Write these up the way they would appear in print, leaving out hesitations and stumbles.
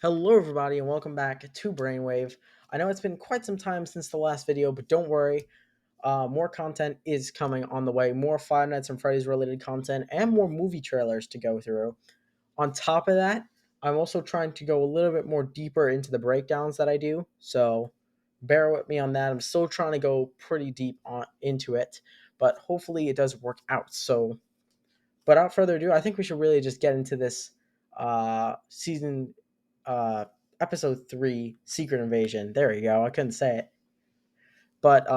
Hello, everybody, and welcome back to Brainwave. I know it's been quite some time since the last video, but don't worry. More content is coming on the way. More Five Nights at Freddy's related content and more movie trailers to go through. On top of that, I'm also trying to go a little bit more deeper into the breakdowns that I do. So bear with me on that. I'm still trying to go pretty deep into it, but hopefully it does work out. So, without further ado, I think we should really just get into this season uh episode 3 Secret Invasion. There you go. I couldn't say it. But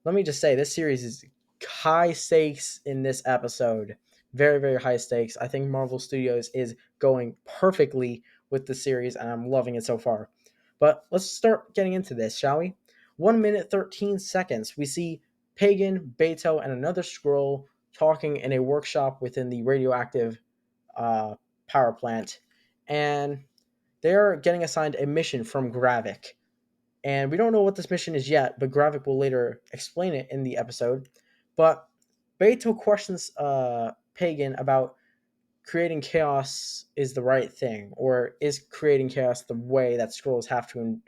let me just say this series is high stakes in this episode. Very, very high stakes. I think Marvel Studios is going perfectly with the series and I'm loving it so far. But let's start getting into this, shall we? 1 minute 13 seconds. We see Pagan, Beto, and another scroll talking in a workshop within the radioactive uh, power plant. And they're getting assigned a mission from Gravik. And we don't know what this mission is yet, but Gravik will later explain it in the episode. But Beto questions Pagan about creating chaos is the right thing, or is creating chaos the way that scrolls have to,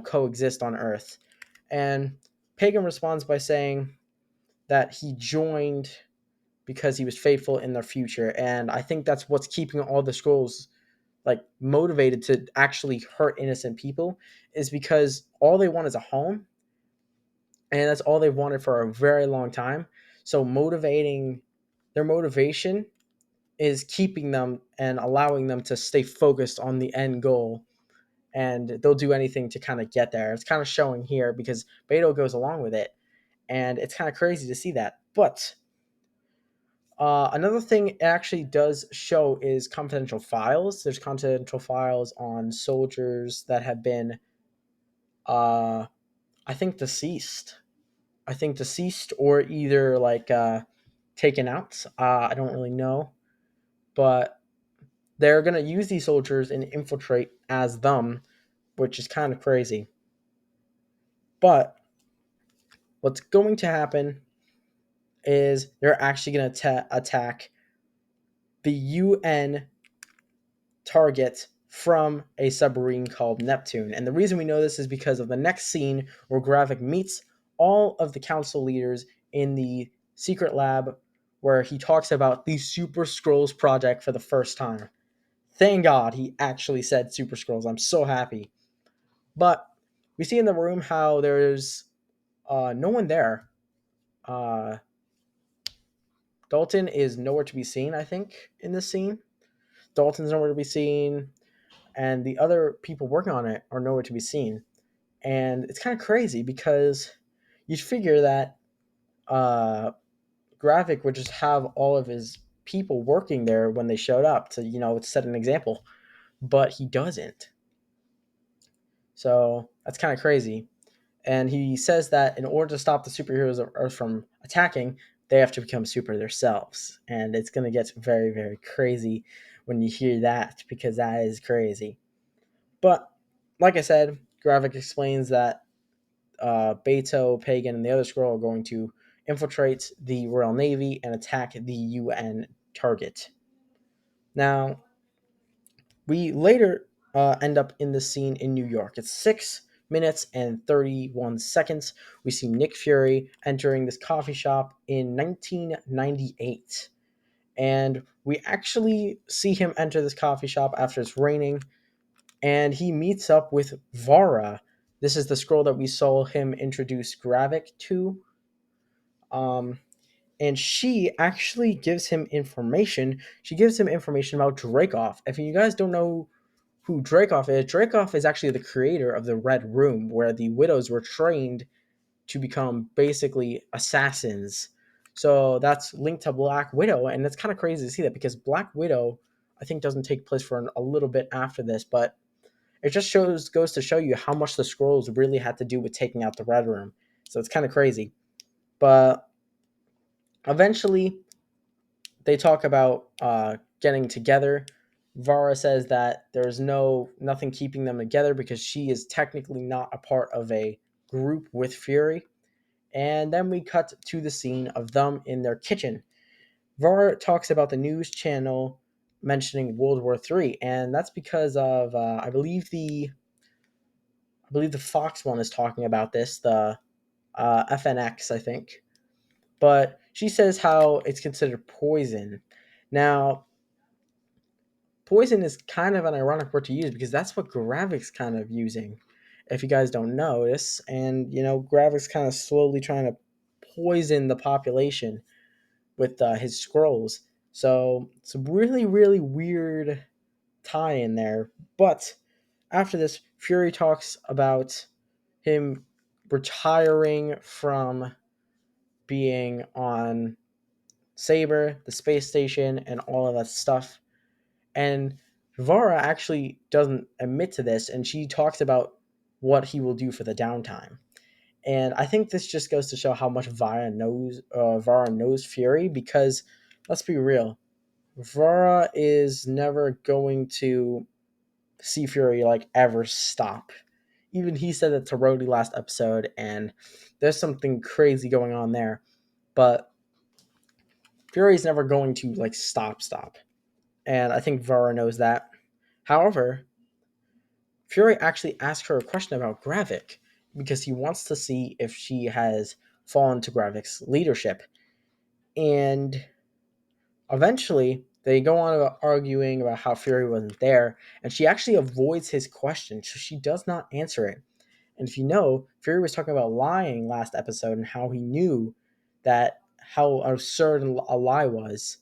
coexist on Earth? And Pagan responds by saying that he joined because he was faithful in their future, and I think that's what's keeping all the scrolls like motivated to actually hurt innocent people is because all they want is a home, and that's all they've wanted for a very long time. So motivating their motivation is keeping them and allowing them to stay focused on the end goal, and they'll do anything to kind of get there. It's kind of showing here because Beto goes along with it, and it's kind of crazy to see that. But another thing it actually does show is confidential files. There's confidential files on soldiers that have been, uh, I think, deceased. I think deceased or either taken out. I don't really know, but they're gonna use these soldiers and infiltrate as them, which is kind of crazy. But what's going to happen is they're actually gonna attack the UN target from a submarine called Neptune. And the reason we know this is because of the next scene where Gravik meets all of the council leaders in the secret lab where he talks about the Super Scrolls project for the first time. Thank God he actually said Super Scrolls. I'm so happy. But we see in the room how there's no one there. Uh, Dalton is nowhere to be seen, I think, in this scene. Dalton's nowhere to be seen, and the other people working on it are nowhere to be seen. And it's kind of crazy because you'd figure that uh, Gravik would just have all of his people working there when they showed up to, set an example, but he doesn't. So that's kind of crazy. And he says that in order to stop the superheroes of Earth from attacking, they have to become super themselves. And it's going to get very, very crazy when you hear that because that is crazy. But like I said, Gravik explains that Beto, Pagan, and the other Skrull are going to infiltrate the Royal Navy and attack the UN target. Now, we later end up in the scene in New York. It's 6 minutes and 31 seconds. We see Nick Fury entering this coffee shop in 1998. And we actually see him enter this coffee shop after it's raining, and he meets up with Vara. This is the scroll that we saw him introduce Gravik to. Um, and she actually gives him information. She gives him information about Dracoff. If you guys don't know who Dracoff is actually the creator of the Red Room, where the Widows were trained to become basically assassins. So that's linked to Black Widow, and it's kind of crazy to see that because Black Widow, I think, doesn't take place for a little bit after this, but it just goes to show you how much the scrolls really had to do with taking out the Red Room. So it's kind of crazy. But eventually, they talk about getting together. Vara says that there's nothing keeping them together because she is technically not a part of a group with Fury. And then we cut to the scene of them in their kitchen. Vara talks about the news channel mentioning World War III, and that's because of I believe the Fox one is talking about this, the FNX, I think. But she says how it's considered poison. Now, poison is kind of an ironic word to use because that's what Gravik's kind of using, if you guys don't notice. And, Gravik's kind of slowly trying to poison the population with his scrolls. So it's a really, really weird tie in there. But after this, Fury talks about him retiring from being on Saber, the space station, and all of that stuff. And Vara actually doesn't admit to this, and she talks about what he will do for the downtime. And I think this just goes to show how much Vara knows Fury, because let's be real, Vara is never going to see Fury like ever stop. Even he said that to Rhodey last episode, and there's something crazy going on there. But Fury's never going to like stop. And I think Vara knows that. However, Fury actually asks her a question about Gravik because he wants to see if she has fallen to Gravik's leadership. And eventually, they go on about arguing about how Fury wasn't there, and she actually avoids his question, so she does not answer it. And if you know, Fury was talking about lying last episode and how he knew that how absurd a lie was.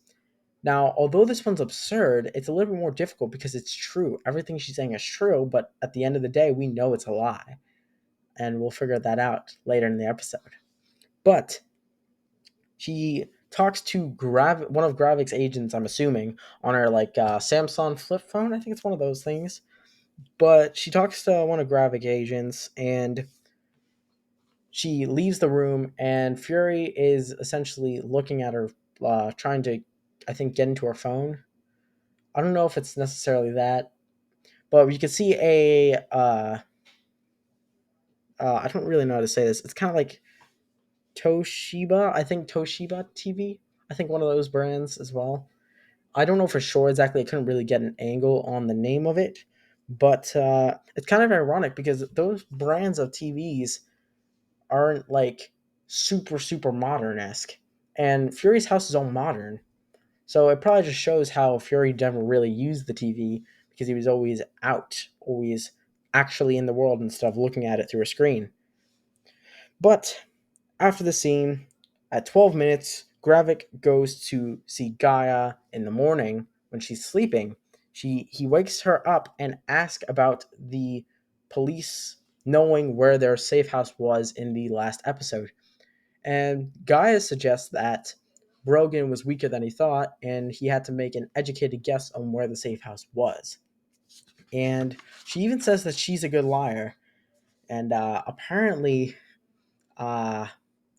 Now, although this one's absurd, it's a little bit more difficult because it's true. Everything she's saying is true, but at the end of the day, we know it's a lie. And we'll figure that out later in the episode. But she talks to one of Gravik's agents, I'm assuming, on her Samsung flip phone. I think it's one of those things. But she talks to one of Gravik agents, and she leaves the room, and Fury is essentially looking at her, trying to, I think, get into her phone. I don't know if it's necessarily that, but you can see I don't really know how to say this. It's kind of like Toshiba. I think Toshiba TV. I think one of those brands as well. I don't know for sure exactly. I couldn't really get an angle on the name of it, but it's kind of ironic because those brands of TVs aren't like super modern esque, and Fury's house is all modern. So it probably just shows how Fury never really used the TV because he was always out, always actually in the world instead of looking at it through a screen. But after the scene, at 12 minutes, Gravik goes to see Gaia in the morning when she's sleeping. He wakes her up and asks about the police knowing where their safe house was in the last episode. And Gaia suggests that Brogan was weaker than he thought, and he had to make an educated guess on where the safe house was. And she even says that she's a good liar. And apparently, uh,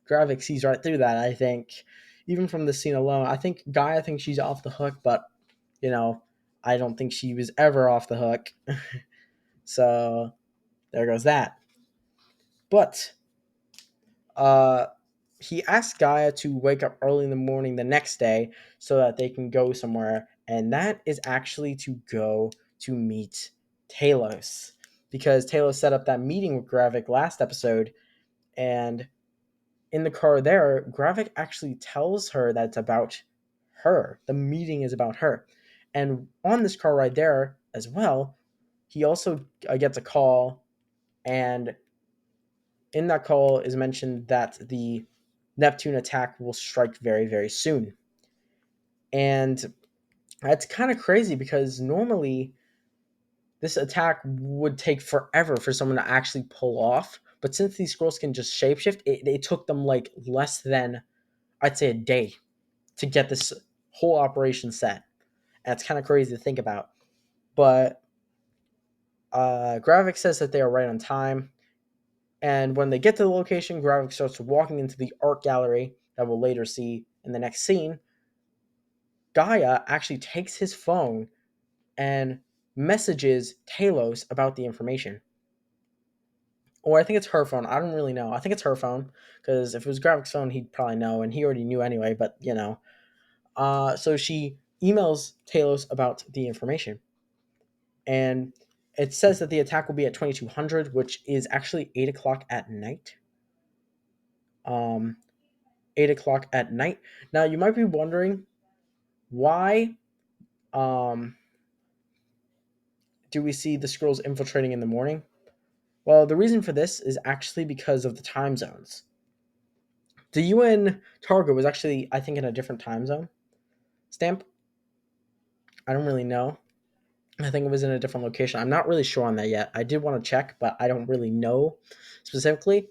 Gravik sees right through that, I think. Even from the scene alone, I think Gaia thinks she's off the hook, but, you know, I don't think she was ever off the hook. So, there goes that. But, uh, he asks Gaia to wake up early in the morning the next day so that they can go somewhere, and that is actually to go to meet Talos. Because Talos set up that meeting with Gravik last episode, and in the car there, Gravik actually tells her that it's about her. The meeting is about her. And on this car right there as well, he also gets a call, and in that call is mentioned that the Neptune attack will strike very, very soon. And that's kind of crazy because normally this attack would take forever for someone to actually pull off. But since these scrolls can just shapeshift, it took them like less than, I'd say, a day to get this whole operation set. And it's kind of crazy to think about. But Gravik says that they are right on time. And when they get to the location, Gravik starts walking into the art gallery that we'll later see in the next scene. Gaia actually takes his phone and messages Talos about the information. Or I think it's her phone. I don't really know. I think it's her phone because if it was Gravik's phone, he'd probably know, and he already knew anyway. But so she emails Talos about the information, and it says that the attack will be at 2200, which is actually 8 o'clock at night. Um, 8 o'clock at night. Now you might be wondering why um, do we see the Skrulls infiltrating in the morning? Well, the reason for this is actually because of the time zones. The UN target was actually, I think, in a different time zone stamp. I don't really know. I think it was in a different location. I'm not really sure on that yet. I did want to check, but I don't really know specifically.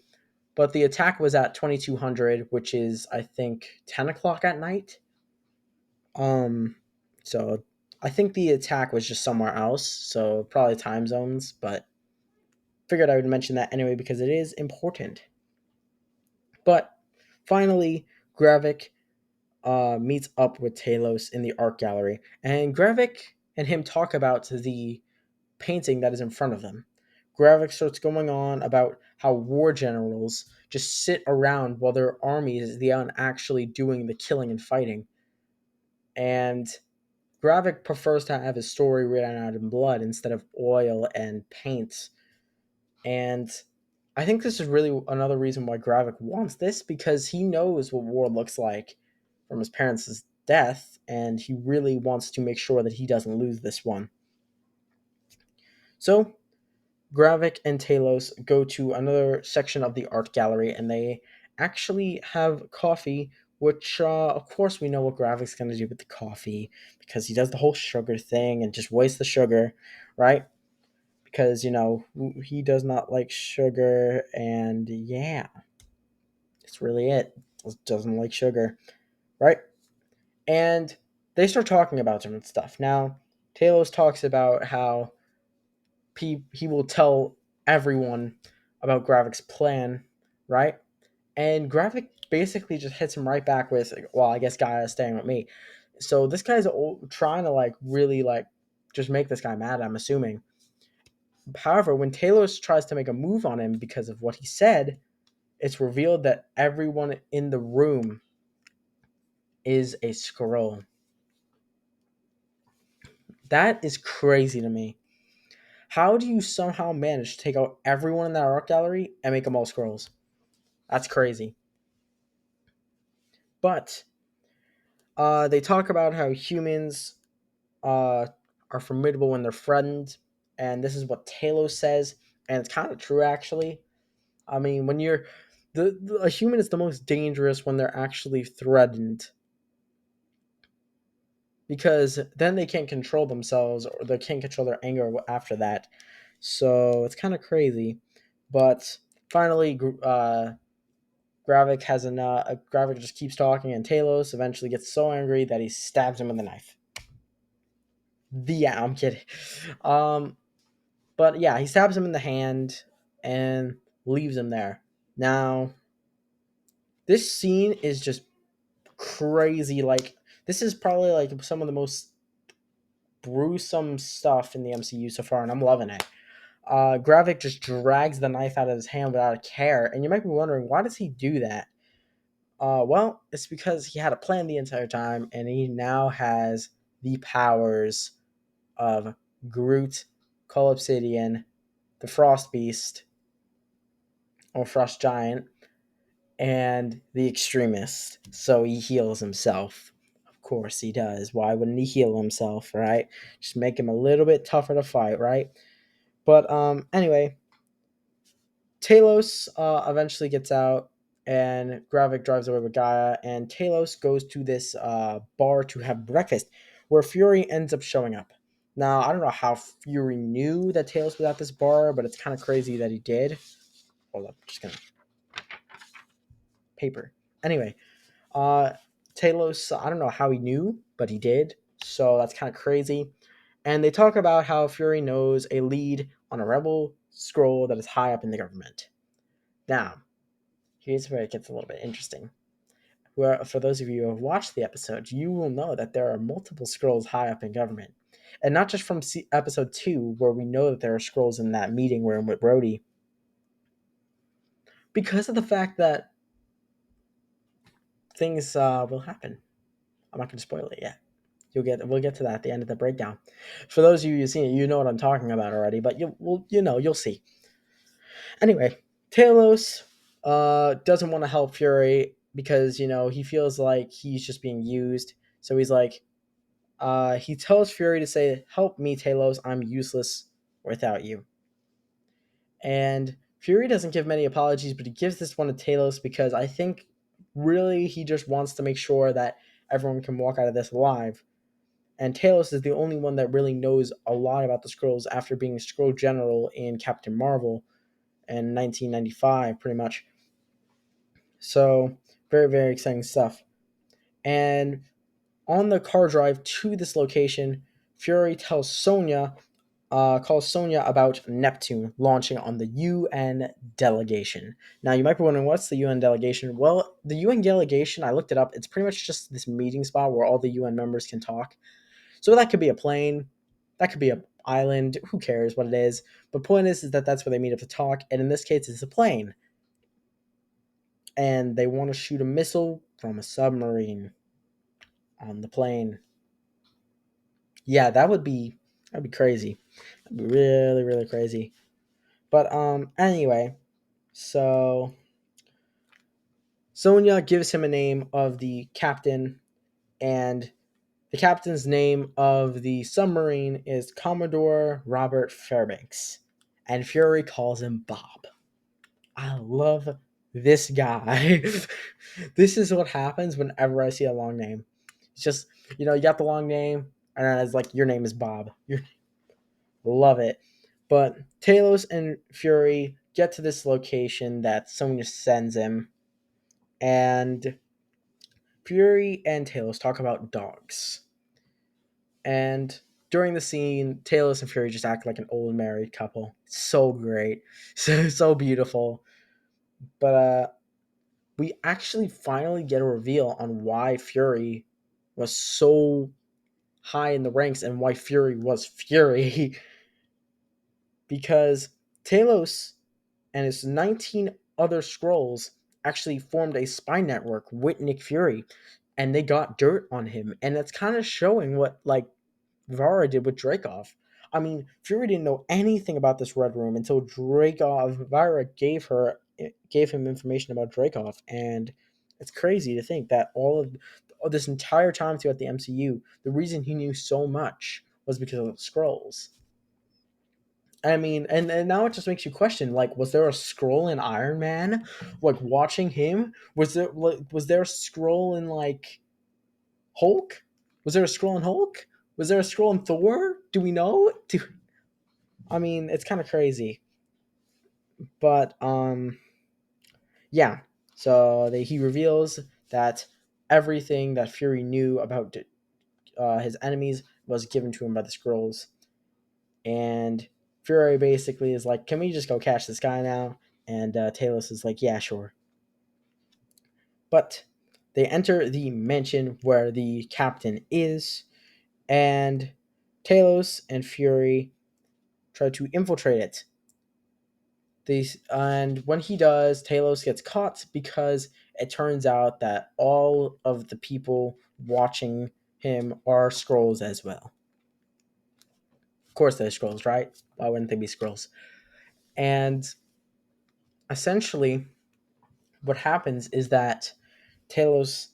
But the attack was at 2200, which is, I think, 10 o'clock at night. Um, so I think the attack was just somewhere else. So probably time zones, but figured I would mention that anyway because it is important. But finally, Gravik meets up with Talos in the art gallery, and Gravik and him talk about the painting that is in front of them. Gravik starts going on about how war generals just sit around while their armies is the one actually doing the killing and fighting. And Gravik prefers to have his story written out in blood instead of oil and paint. And I think this is really another reason why Gravik wants this because he knows what war looks like from his parents' death, and he really wants to make sure that he doesn't lose this one. So Gravik and Talos go to another section of the art gallery and they actually have coffee, which, of course, we know what Gravik's going to do with the coffee because he does the whole sugar thing and just wastes the sugar, right? Because, he does not like sugar, and yeah, that's really it. Doesn't like sugar, right? And they start talking about different stuff. Now, Talos talks about how he will tell everyone about Gravik's plan, right? And Gravik basically just hits him right back with, like, well, I guess Gaia is staying with me. So this guy's trying to like really like just make this guy mad, I'm assuming. However, when Talos tries to make a move on him because of what he said, it's revealed that everyone in the room is a Skrull. That is crazy to me. How do you somehow manage to take out everyone in that art gallery and make them all Skrulls? That's crazy. But they talk about how humans uh, are formidable when they're frightened, and this is what Talos says, and it's kind of true actually. I mean, when you're a human is the most dangerous when they're actually threatened because then they can't control themselves or they can't control their anger after that. So it's kind of crazy. But finally, Gravik has Gravik just keeps talking, and Talos eventually gets so angry that he stabs him with a knife. Yeah, I'm kidding. Um, but yeah, he stabs him in the hand and leaves him there. Now, this scene is just crazy. Like, this is probably like some of the most gruesome stuff in the MCU so far, and I'm loving it. Gravik just drags the knife out of his hand without a care, and you might be wondering, why does he do that? Well, it's because he had a plan the entire time, and he now has the powers of Groot, Cull Obsidian, the Frost Beast, or Frost Giant, and the Extremist. So he heals himself. Of course he does. Why wouldn't he heal himself, right? Just make him a little bit tougher to fight, right? But anyway, Talos eventually gets out, and Gravik drives away with Gaia, and Talos goes to this bar to have breakfast, where Fury ends up showing up. Now, I don't know how Fury knew that Talos was at this bar, but it's kind of crazy that he did. Hold up, just gonna paper. Anyway, uh, Talos, I don't know how he knew, but he did, so that's kind of crazy. And they talk about how Fury knows a lead on a rebel scroll that is high up in the government. Now, here's where it gets a little bit interesting. Where, for those of you who have watched the episode, you will know that there are multiple Skrulls high up in government. And not just from episode 2, where we know that there are Skrulls in that meeting room with Rhodey. Because of the fact that things will happen. I'm not going to spoil it yet. We'll get to that at the end of the breakdown. For those of you who've seen it, you know what I'm talking about already, but you'll see. Anyway, Talos doesn't want to help Fury because he feels like he's just being used. So he's like, he tells Fury to say, "Help me, Talos. I'm useless without you." And Fury doesn't give many apologies, but he gives this one to Talos because I think really he just wants to make sure that everyone can walk out of this alive. And Talos is the only one that really knows a lot about the Skrulls after being a Skrull General in Captain Marvel in 1995, pretty much. So, very, very exciting stuff. And on the car drive to this location, Fury calls Sonya about Neptune launching on the UN delegation. Now, you might be wondering, what's the UN delegation? Well, the UN delegation, I looked it up. It's pretty much just this meeting spot where all the UN members can talk. So that could be a plane, that could be an island. Who cares what it is? But point is that that's where they meet up to talk. And in this case, it's a plane. And they want to shoot a missile from a submarine on the plane. Yeah, that'd be crazy. That'd be really, really crazy. But anyway, so Sonya gives him a name of the captain, and the captain's name of the submarine is Commodore Robert Fairbanks, and Fury calls him Bob. I love this guy. This is what happens whenever I see a long name. It's just, you got the long name, and then it's like, your name is Bob. Love it. But Talos and Fury get to this location that Sonya sends him, and Fury and Talos talk about dogs. And during the scene, Talos and Fury just act like an old married couple. It's so great. So beautiful. But we actually finally get a reveal on why Fury was so high in the ranks and why Fury was Fury. Because Talos and his 19 other Skrulls actually formed a spy network with Nick Fury, and they got dirt on him, and that's kind of showing what Vara did with Dreykov. I mean, Fury didn't know anything about this Red Room until Vara gave him information about Dreykov, and it's crazy to think that all of this entire time throughout the MCU, the reason he knew so much was because of the Skrulls. I mean, and now it just makes you question, like, was there a Skrull in Iron Man? Like, watching him? Was there a Skrull in, like, Hulk? Was there a Skrull in Hulk? Was there a Skrull in Thor? Do we know? I mean, it's kind of crazy. But, yeah. So he reveals that everything that Fury knew about his enemies was given to him by the Skrulls. And Fury basically is like, "Can we just go catch this guy now?" And Talos is like, "Yeah, sure." But they enter the mansion where the captain is, and Talos and Fury try to infiltrate it. And when he does, Talos gets caught because it turns out that all of the people watching him are Skrulls as well. Of course, they're Skrulls, right? Why wouldn't they be Skrulls? And essentially, what happens is that Talos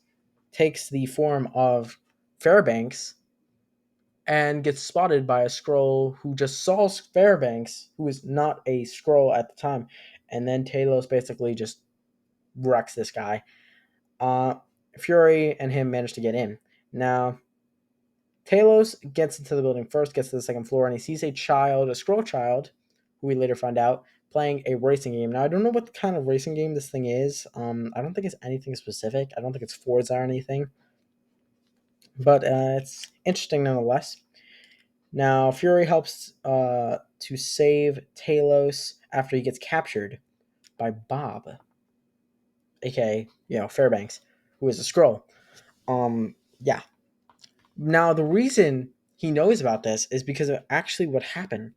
takes the form of Fairbanks and gets spotted by a Skrull who just saw Fairbanks, who is not a Skrull at the time, and then Talos basically just wrecks this guy. Uh, Fury and him manage to get in. Now, Talos gets into the building first, gets to the second floor, and he sees a Skrull child, who we later find out, playing a racing game. Now, I don't know what kind of racing game this thing is. I don't think it's anything specific. I don't think it's Forza or anything. But it's interesting nonetheless. Now, Fury helps to save Talos after he gets captured by Bob, aka Fairbanks, who is a Skrull. Yeah. Now, the reason he knows about this is because of actually what happened.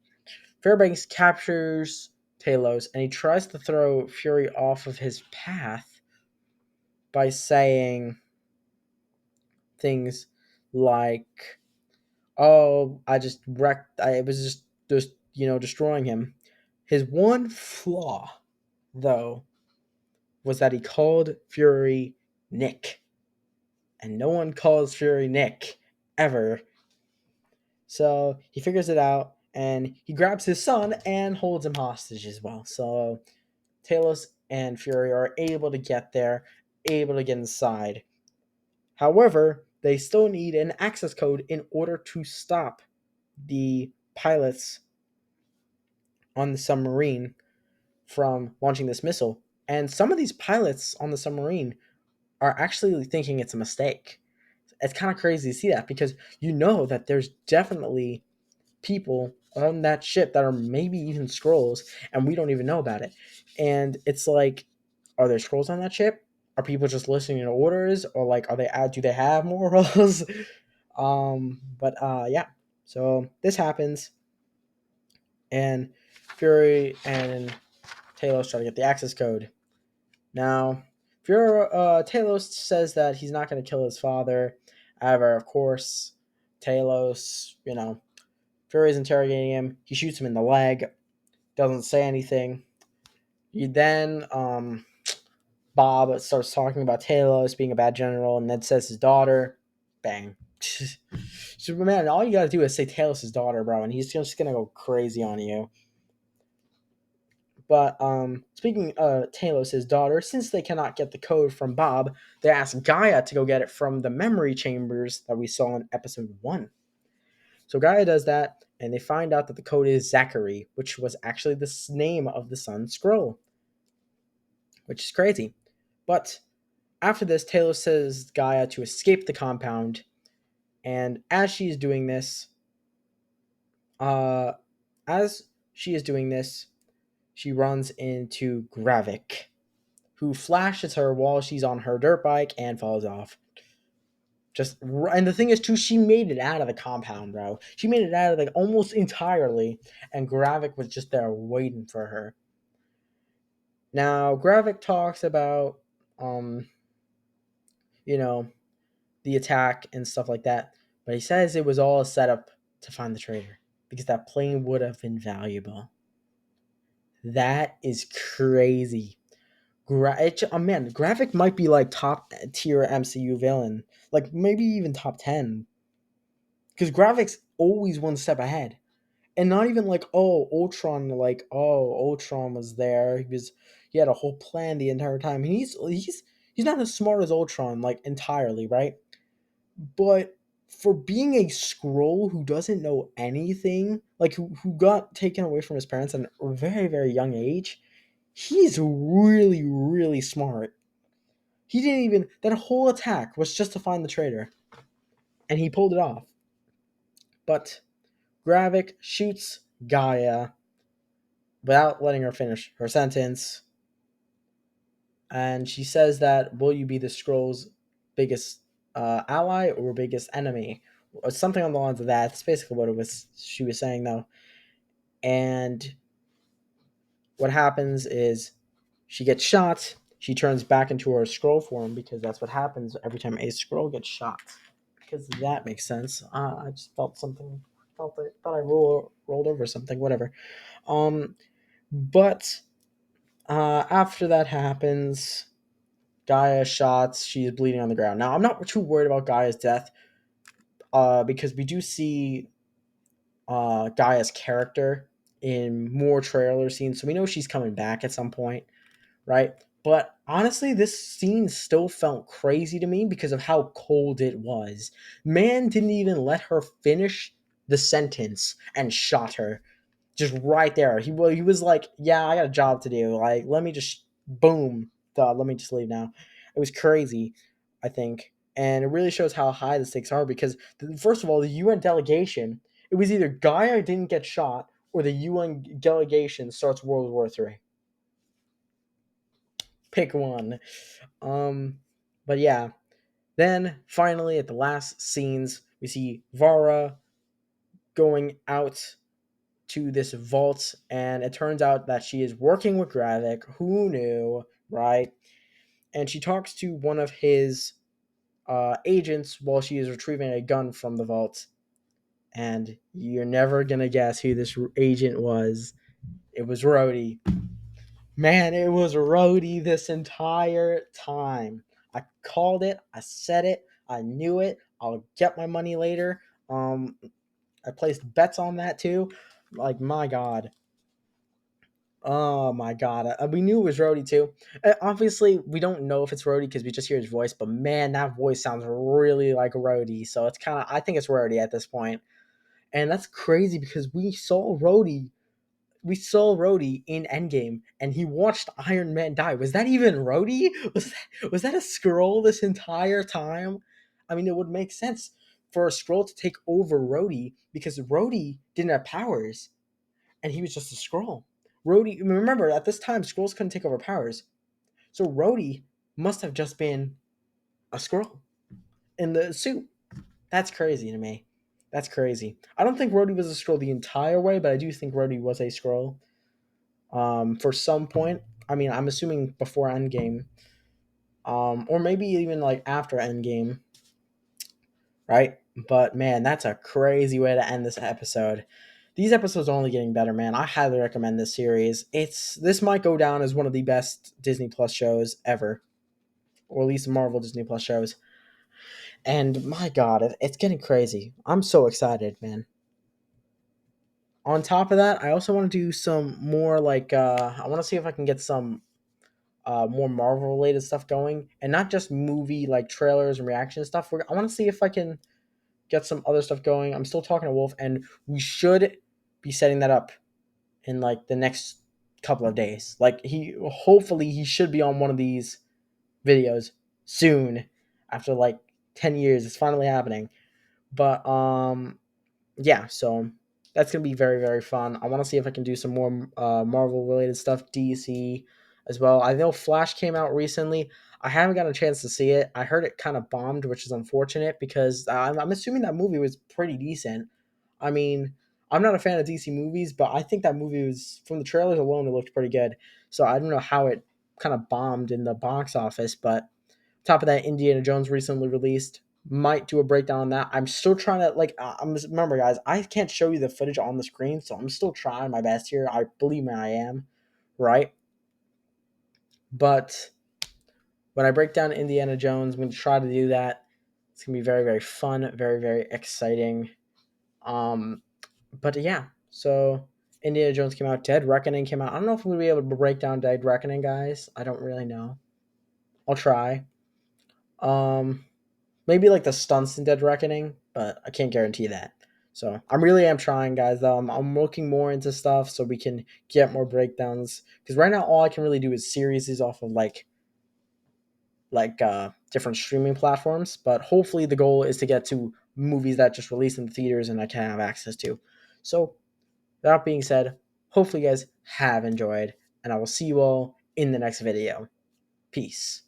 Fairbanks captures Talos and he tries to throw Fury off of his path by saying things like, oh, I just wrecked. I was just destroying him. His one flaw, though, was that he called Fury Nick, and no one calls Fury Nick ever. So he figures it out, and he grabs his son and holds him hostage as well. So Talos and Fury are able to get there, able to get inside. However, they still need an access code in order to stop the pilots on the submarine from launching this missile. And some of these pilots on the submarine are actually thinking it's a mistake. It's kind of crazy to see that because you know that there's definitely people on that ship that are maybe even scrolls and we don't even know about it. And it's like, are there scrolls on that ship? Are people just listening to orders, or like, are they do they have morals? But yeah. So this happens, and Fury and Talos try to get the access code. Now, Fury Talos says that he's not going to kill his father. However, of course, Talos, Fury's interrogating him. He shoots him in the leg. Doesn't say anything. Then Bob starts talking about Talos being a bad general, and then says his daughter. Bang. So, man, all you gotta do is say Talos' daughter, bro, and he's just gonna go crazy on you. But speaking of Talos' daughter, since they cannot get the code from Bob, they ask Gaia to go get it from the memory chambers that we saw in episode 1. So Gaia does that, and they find out that the code is Zachary, which was actually the name of the Sun Scroll, which is crazy. But after this, Talos says Gaia to escape the compound, and as she is doing this, uh, as she is doing this, she runs into Gravik, who flashes her while she's on her dirt bike and falls off. And the thing is too, she made it out of the compound, bro. She made it out of like almost entirely, and Gravik was just there waiting for her. Now Gravik talks about you know the attack and stuff like that, but he says it was all a setup to find the traitor because that plane would have been valuable. That is crazy. Man, Gravik might be like top tier MCU villain, like maybe even top 10, because Gravik's always one step ahead. And not even like, oh, Ultron, like, oh, Ultron was there. He had a whole plan the entire time. And he's not as smart as Ultron, like, entirely, right? But for being a scroll who doesn't know anything, like who got taken away from his parents at a very, very young age, he's really, really smart. He didn't even, that whole attack was just to find the traitor. And he pulled it off. But Gravik shoots Gaia without letting her finish her sentence. And she says that, will you be the Scroll's biggest ally or biggest enemy? Or something on the lines of that. That's basically what she was saying, though. And what happens is she gets shot. She turns back into her Scroll form because that's what happens every time a Scroll gets shot. Because that makes sense. I just felt something. Thought I rolled over something. Whatever. But after that happens, Gaia shots. She's bleeding on the ground. Now, I'm not too worried about Gaia's death because we do see Gaia's character in more trailer scenes, so we know she's coming back at some point, right? But honestly, this scene still felt crazy to me because of how cold it was. Man didn't even let her finish the sentence and shot her just right there. He was like, "Yeah, I got a job to do. Like, let me just boom, let me just leave now." It was crazy, I think, and it really shows how high the stakes are because first of all, the UN delegation. It was either Gaia didn't get shot or the UN delegation starts World War III. Pick one. Um, but yeah. Then finally, at the last scenes, we see Vara going out to this vault, and it turns out that she is working with Gravik. Who knew, right? And she talks to one of his agents while she is retrieving a gun from the vault. And you're never gonna guess who this agent was. It was Rhodey. Man, it was Rhodey this entire time. I called it. I said it. I knew it. I'll get my money later. I placed bets on that too. Like, my God. Oh my God. We knew it was Rhodey too. Obviously, we don't know if it's Rhodey because we just hear his voice, but man, that voice sounds really like Rhodey. So it's kind of, I think it's Rhodey at this point. And that's crazy because we saw Rhodey in Endgame, and he watched Iron Man die. Was that even Rhodey? Was that a Skrull this entire time? I mean, it would make sense for a Skrull to take over Rhodey because Rhodey didn't have powers, and he was just a Skrull. Rhodey, remember at this time, Skrulls couldn't take over powers, so Rhodey must have just been a Skrull in the suit. That's crazy to me. That's crazy. I don't think Rhodey was a Skrull the entire way, but I do think Rhodey was a Skrull. For some point. I mean, I'm assuming before Endgame, or maybe even like after Endgame, right? But man, that's a crazy way to end this episode. These episodes are only getting better, man. I highly recommend this series. This might go down as one of the best Disney Plus shows ever, or at least Marvel Disney Plus shows. And my God, it's getting crazy. I'm so excited, man. On top of that, I also want to do some more like I want to see if I can get some more Marvel related stuff going, and not just movie like trailers and reaction stuff. I want to see if I can get some other stuff going. I'm still talking to Wolf, and we should be setting that up in like the next couple of days. Like hopefully he should be on one of these videos soon after like 10 years. It's finally happening. But yeah, so that's gonna be very very fun. I want to see if I can do some more Marvel related stuff, DC as well. I know Flash came out recently. I haven't got a chance to see it. I heard it kind of bombed, which is unfortunate because I'm assuming that movie was pretty decent. I mean, I'm not a fan of DC movies, but I think that movie was, from the trailers alone, it looked pretty good. So I don't know how it kind of bombed in the box office, but top of that, Indiana Jones recently released. Might do a breakdown on that. I'm still trying to remember, guys. I can't show you the footage on the screen, so I'm still trying my best here. I believe me, I am right. But when I break down Indiana Jones, I'm going to try to do that. It's going to be very very fun, very very exciting. Um, but yeah, so Indiana Jones came out. Dead Reckoning came out. I don't know if we'll be able to break down Dead Reckoning, guys. I don't really know. I'll try. Um, Maybe like the stunts in Dead Reckoning, but I can't guarantee that. So I really am trying, guys. Though I'm looking more into stuff so we can get more breakdowns. Because right now, all I can really do is series off of different streaming platforms. But hopefully, the goal is to get to movies that just release in the theaters and I can have access to. So that being said, hopefully, you guys have enjoyed, and I will see you all in the next video. Peace.